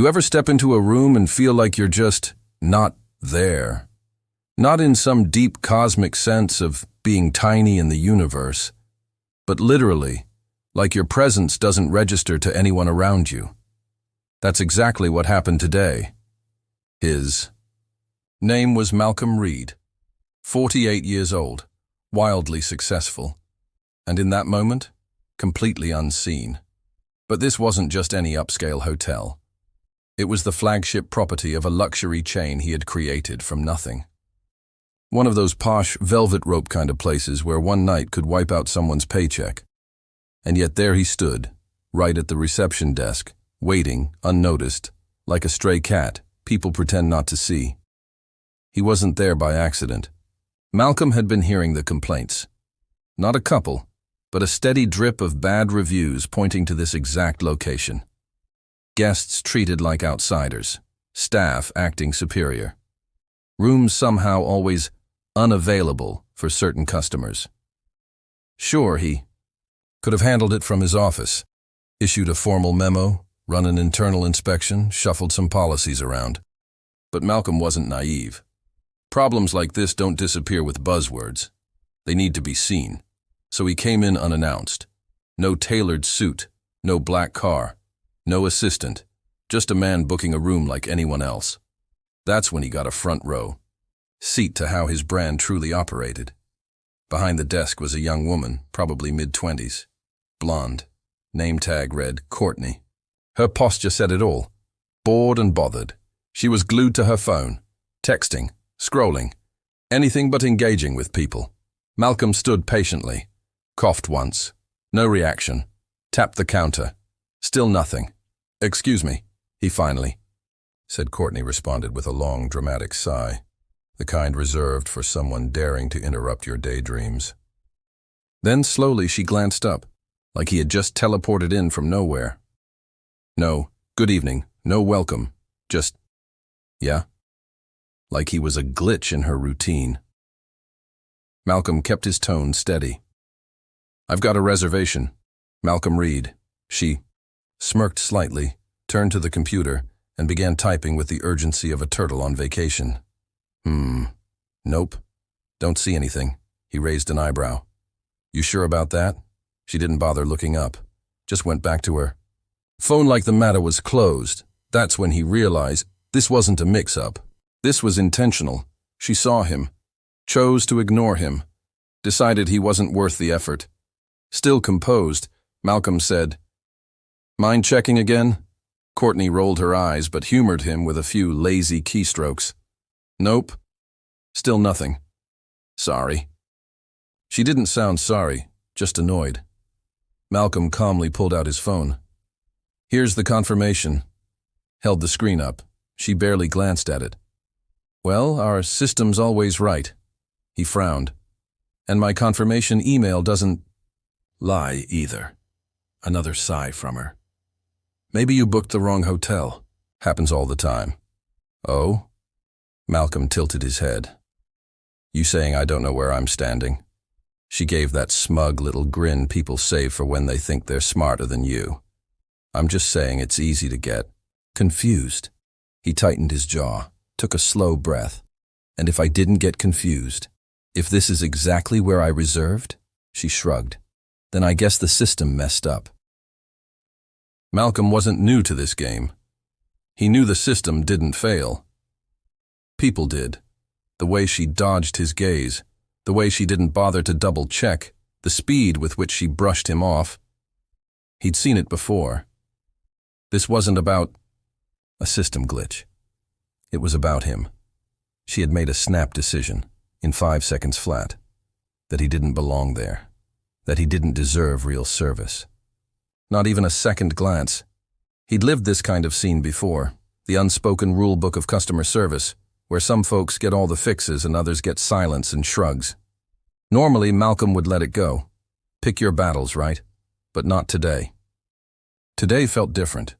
You ever step into a room and feel like you're just not there? Not in some deep cosmic sense of being tiny in the universe, but literally, like your presence doesn't register to anyone around you. That's exactly what happened today. His name was Malcolm Reed, 48 years old, wildly successful, and in that moment, completely unseen. But this wasn't just any upscale hotel. It was the flagship property of a luxury chain he had created from nothing. One of those posh, velvet rope kind of places where one night could wipe out someone's paycheck. And yet there he stood, right at the reception desk, waiting, unnoticed, like a stray cat people pretend not to see. He wasn't there by accident. Malcolm had been hearing the complaints. Not a couple, but a steady drip of bad reviews pointing to this exact location. Guests treated like outsiders, staff acting superior. Rooms somehow always unavailable for certain customers. Sure, he could have handled it from his office, issued a formal memo, run an internal inspection, shuffled some policies around. But Malcolm wasn't naive. Problems like this don't disappear with buzzwords. They need to be seen. So he came in unannounced. No tailored suit, no black car, no assistant, just a man booking a room like anyone else. That's when he got a front row seat to how his brand truly operated. Behind the desk was a young woman, probably mid-20s, blonde. Name tag read Courtney. Her posture said it all. Bored and bothered. She was glued to her phone, texting, scrolling, anything but engaging with people. Malcolm stood patiently, coughed once. No reaction. Tapped the counter. Still nothing. "Excuse me," he finally said. Courtney responded with a long, dramatic sigh, the kind reserved for someone daring to interrupt your daydreams. Then slowly she glanced up, like he had just teleported in from nowhere. No, good evening, no welcome, just, yeah? Like he was a glitch in her routine. Malcolm kept his tone steady. "I've got a reservation. Malcolm Reed." She smirked slightly, turned to the computer, and began typing with the urgency of a turtle on vacation. Nope. Don't see anything." He raised an eyebrow. "You sure about that?" She didn't bother looking up, just went back to her phone like the matter was closed. That's when he realized this wasn't a mix-up. This was intentional. She saw him, chose to ignore him, decided he wasn't worth the effort. Still composed, Malcolm said, "Mind checking again?" Courtney rolled her eyes but humored him with a few lazy keystrokes. "Nope. Still nothing. Sorry." She didn't sound sorry, just annoyed. Malcolm calmly pulled out his phone. "Here's the confirmation." Held the screen up. She barely glanced at it. "Well, our system's always right." He frowned. "And my confirmation email doesn't lie either." Another sigh from her. "Maybe you booked the wrong hotel. Happens all the time." "Oh?" Malcolm tilted his head. "You saying I don't know where I'm standing?" She gave that smug little grin people save for when they think they're smarter than you. "I'm just saying it's easy to get confused." He tightened his jaw, took a slow breath. "And if I didn't get confused, if this is exactly where I reserved?" She shrugged. "Then I guess the system messed up." Malcolm wasn't new to this game. He knew the system didn't fail. People did. The way she dodged his gaze, the way she didn't bother to double-check, the speed with which she brushed him off. He'd seen it before. This wasn't about a system glitch. It was about him. She had made a snap decision, in 5 seconds flat, that he didn't belong there, that he didn't deserve real service. Not even a second glance. He'd lived this kind of scene before, the unspoken rule book of customer service, where some folks get all the fixes and others get silence and shrugs. Normally, Malcolm would let it go. Pick your battles, right? But not today. Today felt different.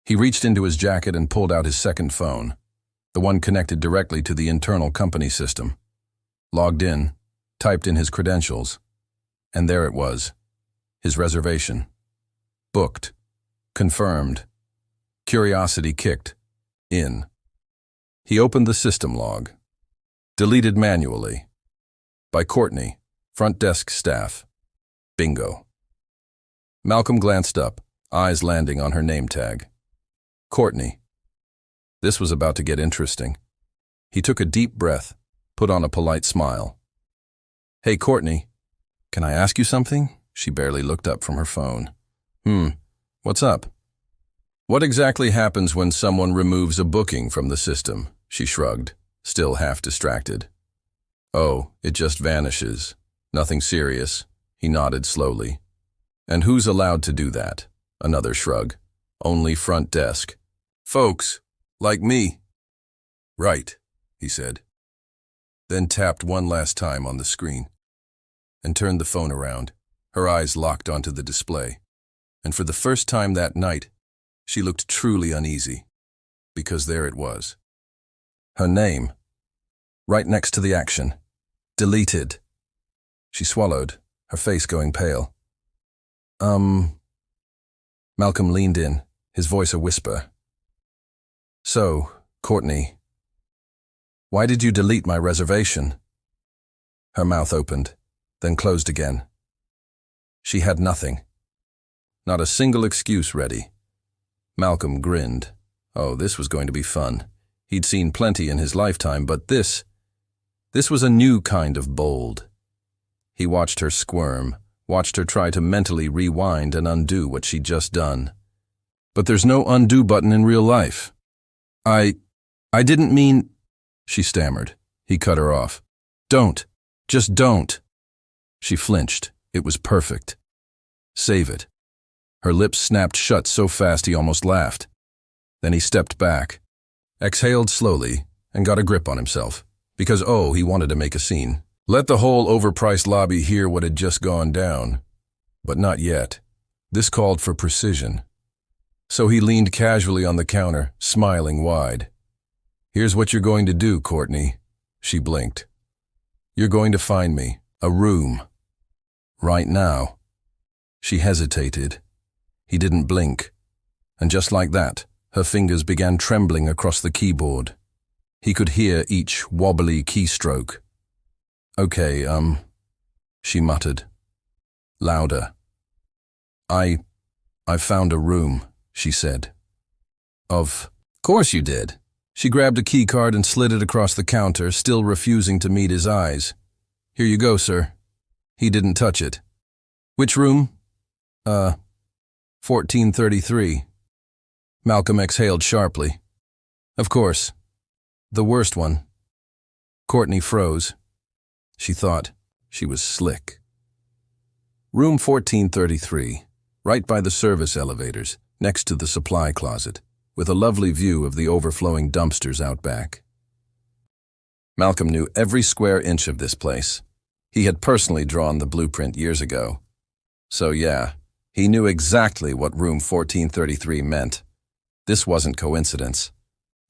He reached into his jacket and pulled out his second phone, the one connected directly to the internal company system. Logged in, typed in his credentials, and there it was, his reservation. Booked. Confirmed. Curiosity kicked in. He opened the system log. Deleted manually. By Courtney, front desk staff. Bingo. Malcolm glanced up, eyes landing on her name tag. Courtney. This was about to get interesting. He took a deep breath, put on a polite smile. Hey, Courtney, can I ask you something? She barely looked up from her phone. What's up? What exactly happens when someone removes a booking from the system? She shrugged, still half distracted. Oh, it just vanishes. Nothing serious. He nodded slowly. And who's allowed to do that? Another shrug. Only front desk. Folks, like me. Right, he said. Then tapped one last time on the screen and turned the phone around, her eyes locked onto the display. And for the first time that night, she looked truly uneasy, because there it was. Her name, right next to the action. Deleted. She swallowed, her face going pale. Malcolm leaned in, his voice a whisper. So, Courtney, why did you delete my reservation? Her mouth opened, then closed again. She had nothing. Not a single excuse ready. Malcolm grinned. Oh, this was going to be fun. He'd seen plenty in his lifetime, but this was a new kind of bold. He watched her squirm, watched her try to mentally rewind and undo what she'd just done. But there's no undo button in real life. I didn't mean, she stammered. He cut her off. Don't. Just don't. She flinched. It was perfect. Save it. Her lips snapped shut so fast he almost laughed. Then he stepped back, exhaled slowly, and got a grip on himself. Because, he wanted to make a scene. Let the whole overpriced lobby hear what had just gone down. But not yet. This called for precision. So he leaned casually on the counter, smiling wide. Here's what you're going to do, Courtney. She blinked. You're going to find me a room. Right now. She hesitated. He didn't blink. And just like that, her fingers began trembling across the keyboard. He could hear each wobbly keystroke. Okay, she muttered. Louder. I found a room, she said. Of course you did. She grabbed a key card and slid it across the counter, still refusing to meet his eyes. Here you go, sir. He didn't touch it. Which room? 1433. Malcolm exhaled sharply. Of course. The worst one. Courtney froze. She thought she was slick. Room 1433, right by the service elevators, next to the supply closet, with a lovely view of the overflowing dumpsters out back. Malcolm knew every square inch of this place. He had personally drawn the blueprint years ago. So yeah, he knew exactly what room 1433 meant. This wasn't coincidence.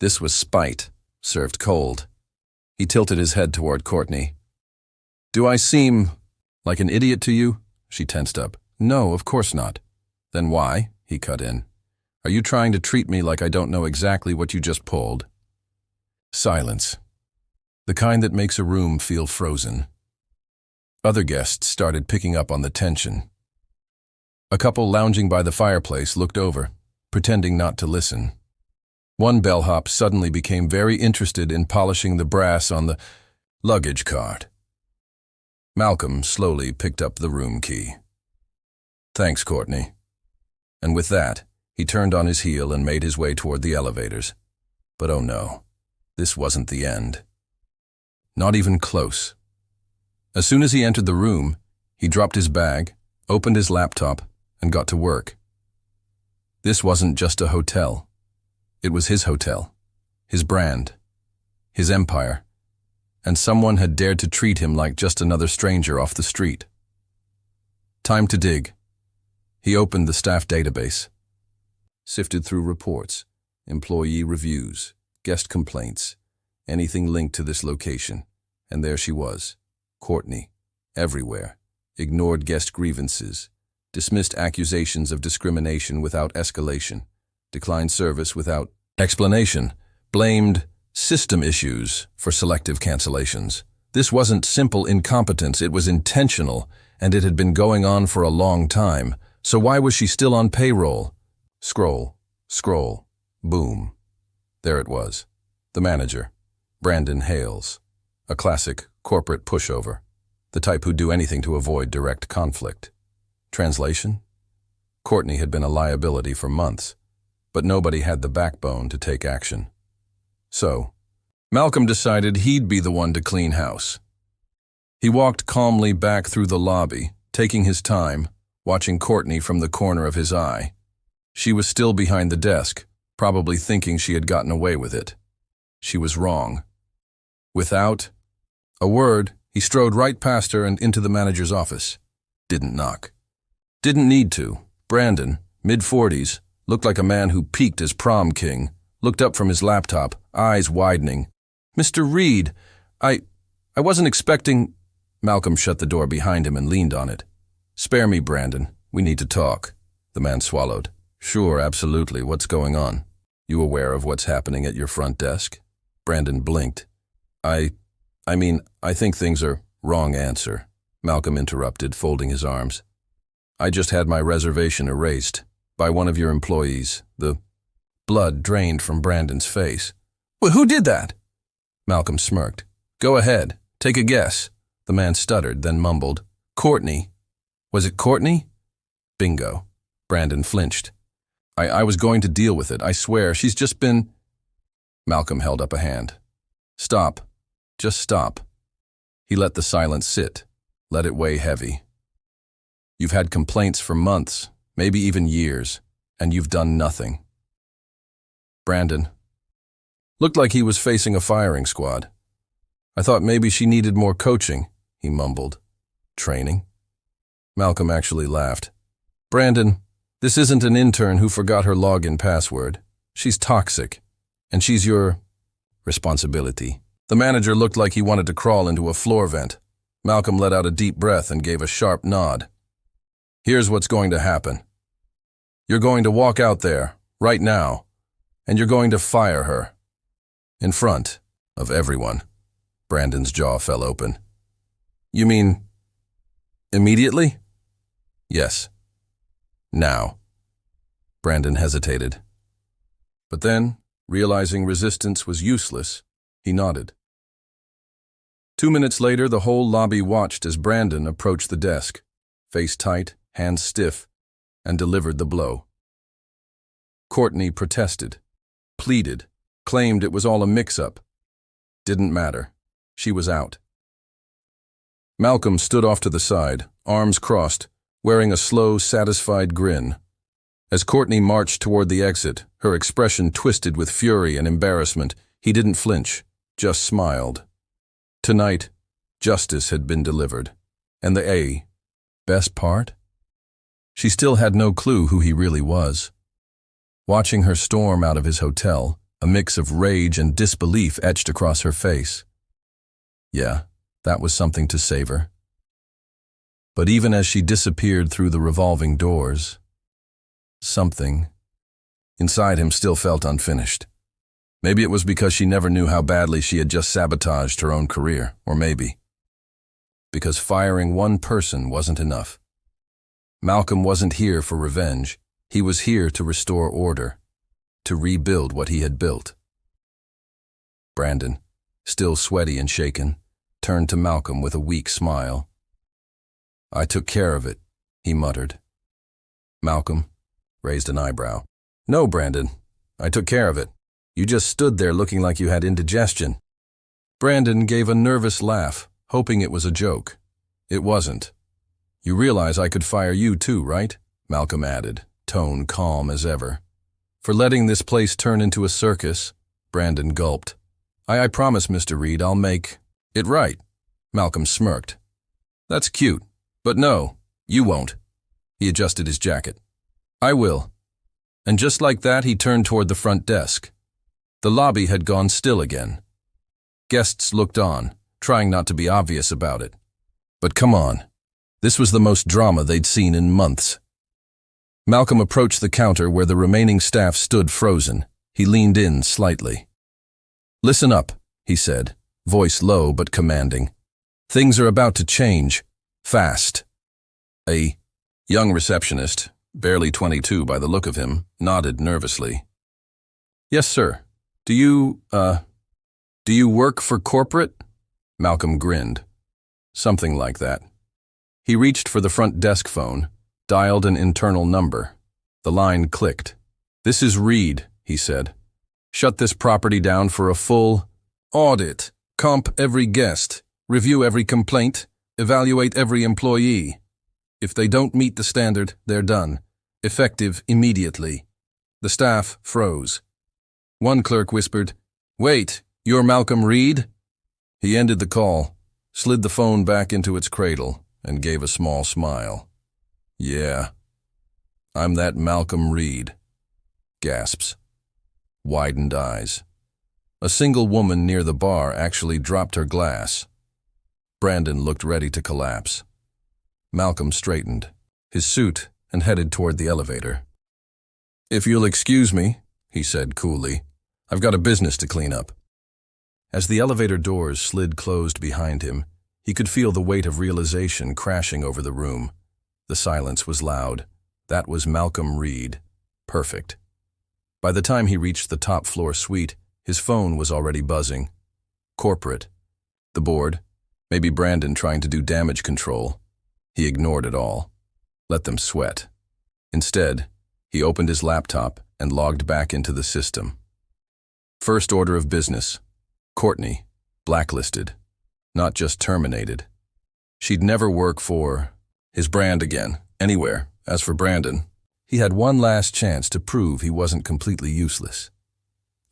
This was spite, served cold. He tilted his head toward Courtney. Do I seem like an idiot to you? She tensed up. No, of course not. Then why? He cut in. Are you trying to treat me like I don't know exactly what you just pulled? Silence. The kind that makes a room feel frozen. Other guests started picking up on the tension. A couple lounging by the fireplace looked over, pretending not to listen. One bellhop suddenly became very interested in polishing the brass on the luggage cart. Malcolm slowly picked up the room key. Thanks, Courtney. And with that, he turned on his heel and made his way toward the elevators. But oh no, this wasn't the end. Not even close. As soon as he entered the room, he dropped his bag, opened his laptop, and got to work. This wasn't just a hotel. It was his hotel, his brand, his empire, and someone had dared to treat him like just another stranger off the street. Time to dig. He opened the staff database, sifted through reports, employee reviews, guest complaints, anything linked to this location, and there she was, Courtney, everywhere, ignored guest grievances, dismissed accusations of discrimination without escalation, declined service without explanation, blamed system issues for selective cancellations. This wasn't simple incompetence, it was intentional, and it had been going on for a long time. So why was she still on payroll? Scroll, scroll, boom. There it was. The manager, Brandon Hales. A classic corporate pushover. The type who'd do anything to avoid direct conflict. Translation? Courtney had been a liability for months, but nobody had the backbone to take action. So, Malcolm decided he'd be the one to clean house. He walked calmly back through the lobby, taking his time, watching Courtney from the corner of his eye. She was still behind the desk, probably thinking she had gotten away with it. She was wrong. Without a word, he strode right past her and into the manager's office. Didn't knock. Didn't need to. Brandon, mid-40s, looked like a man who peaked as prom king, looked up from his laptop, eyes widening. "Mr. Reed, I wasn't expecting—" Malcolm shut the door behind him and leaned on it. "Spare me, Brandon. We need to talk." The man swallowed. "Sure, absolutely. What's going on? You aware of what's happening at your front desk?" Brandon blinked. I think things are—" "Wrong answer," Malcolm interrupted, folding his arms. "I just had my reservation erased by one of your employees." The blood drained from Brandon's face. "Well, who did that?" Malcolm smirked. "Go ahead. Take a guess." The man stuttered, then mumbled. "Courtney." "Was it Courtney?" "Bingo." Brandon flinched. I was going to deal with it, I swear. She's just been—" Malcolm held up a hand. "Stop. Just stop." He let the silence sit, let it weigh heavy. "You've had complaints for months, maybe even years, and you've done nothing." Brandon looked like he was facing a firing squad. "I thought maybe she needed more coaching," he mumbled. "Training?" Malcolm actually laughed. "Brandon, this isn't an intern who forgot her login password. She's toxic, and she's your responsibility." The manager looked like he wanted to crawl into a floor vent. Malcolm let out a deep breath and gave a sharp nod. "Here's what's going to happen. You're going to walk out there, right now, and you're going to fire her. In front of everyone." Brandon's jaw fell open. "You mean immediately?" "Yes. Now." Brandon hesitated. But then, realizing resistance was useless, he nodded. 2 minutes later, the whole lobby watched as Brandon approached the desk, face tight, hands stiff, and delivered the blow. Courtney protested, pleaded, claimed it was all a mix-up. Didn't matter. She was out. Malcolm stood off to the side, arms crossed, wearing a slow, satisfied grin. As Courtney marched toward the exit, her expression twisted with fury and embarrassment, he didn't flinch, just smiled. Tonight, justice had been delivered. And the best part? She still had no clue who he really was. Watching her storm out of his hotel, a mix of rage and disbelief etched across her face. Yeah, that was something to savor. But even as she disappeared through the revolving doors, something inside him still felt unfinished. Maybe it was because she never knew how badly she had just sabotaged her own career, or maybe because firing one person wasn't enough. Malcolm wasn't here for revenge. He was here to restore order, to rebuild what he had built. Brandon, still sweaty and shaken, turned to Malcolm with a weak smile. "I took care of it," he muttered. Malcolm raised an eyebrow. "No, Brandon, I took care of it. You just stood there looking like you had indigestion." Brandon gave a nervous laugh, hoping it was a joke. It wasn't. "You realize I could fire you too, right?" Malcolm added, tone calm as ever. "For letting this place turn into a circus," Brandon gulped. I promise, Mr. Reed, I'll make it right." Malcolm smirked. "That's cute, but no, you won't." He adjusted his jacket. "I will." And just like that, he turned toward the front desk. The lobby had gone still again. Guests looked on, trying not to be obvious about it. But come on, this was the most drama they'd seen in months. Malcolm approached the counter where the remaining staff stood frozen. He leaned in slightly. "Listen up," he said, voice low but commanding. "Things are about to change. Fast." A young receptionist, barely 22 by the look of him, nodded nervously. "Yes, sir. Do you work for corporate?" Malcolm grinned. "Something like that." He reached for the front desk phone, dialed an internal number. The line clicked. "This is Reed," he said. "Shut this property down for a full audit. Comp every guest, review every complaint, evaluate every employee. If they don't meet the standard, they're done. Effective immediately." The staff froze. One clerk whispered, "Wait, you're Malcolm Reed?" He ended the call, slid the phone back into its cradle, and gave a small smile. "Yeah, I'm that Malcolm Reed." Gasps. Widened eyes. A single woman near the bar actually dropped her glass. Brandon looked ready to collapse. Malcolm straightened his suit and headed toward the elevator. "If you'll excuse me," he said coolly, "I've got a business to clean up." As the elevator doors slid closed behind him, he could feel the weight of realization crashing over the room. The silence was loud. That was Malcolm Reed. Perfect. By the time he reached the top floor suite, his phone was already buzzing. Corporate. The board. Maybe Brandon trying to do damage control. He ignored it all. Let them sweat. Instead, he opened his laptop and logged back into the system. First order of business. Courtney. Blacklisted. Not just terminated. She'd never work for his brand again, anywhere. As for Brandon, he had one last chance to prove he wasn't completely useless.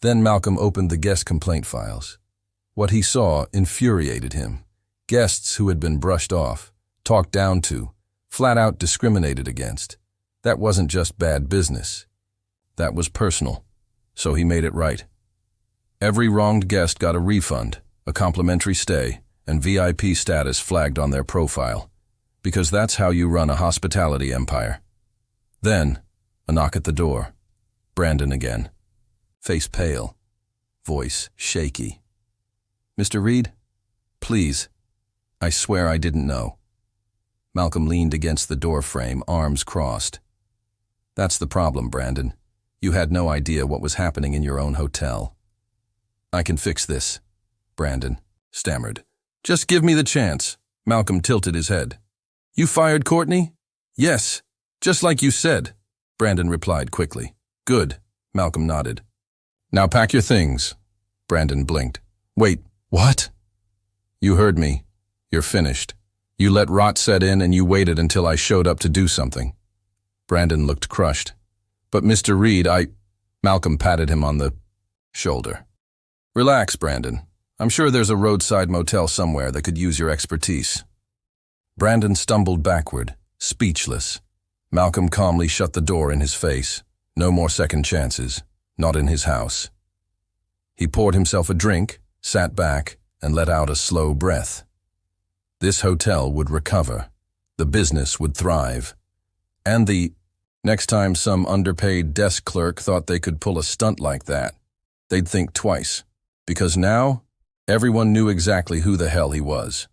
Then Malcolm opened the guest complaint files. What he saw infuriated him. Guests who had been brushed off, talked down to, flat out discriminated against. That wasn't just bad business. That was personal. So he made it right. Every wronged guest got a refund, a complimentary stay, and VIP status flagged on their profile. Because that's how you run a hospitality empire. Then, a knock at the door. Brandon again. Face pale. Voice shaky. "Mr. Reed? Please. I swear I didn't know." Malcolm leaned against the door frame, arms crossed. "That's the problem, Brandon. You had no idea what was happening in your own hotel." "I can fix this," Brandon stammered. "Just give me the chance." Malcolm tilted his head. "You fired Courtney?" "Yes, just like you said," Brandon replied quickly. "Good," Malcolm nodded. "Now pack your things." Brandon blinked. "Wait, what?" "You heard me. You're finished. You let rot set in and you waited until I showed up to do something." Brandon looked crushed. "But Mr. Reed, Malcolm patted him on the shoulder. "Relax, Brandon. I'm sure there's a roadside motel somewhere that could use your expertise." Brandon stumbled backward, speechless. Malcolm calmly shut the door in his face. No more second chances. Not in his house. He poured himself a drink, sat back, and let out a slow breath. This hotel would recover. The business would thrive. And next time some underpaid desk clerk thought they could pull a stunt like that, they'd think twice. Because now, everyone knew exactly who the hell he was.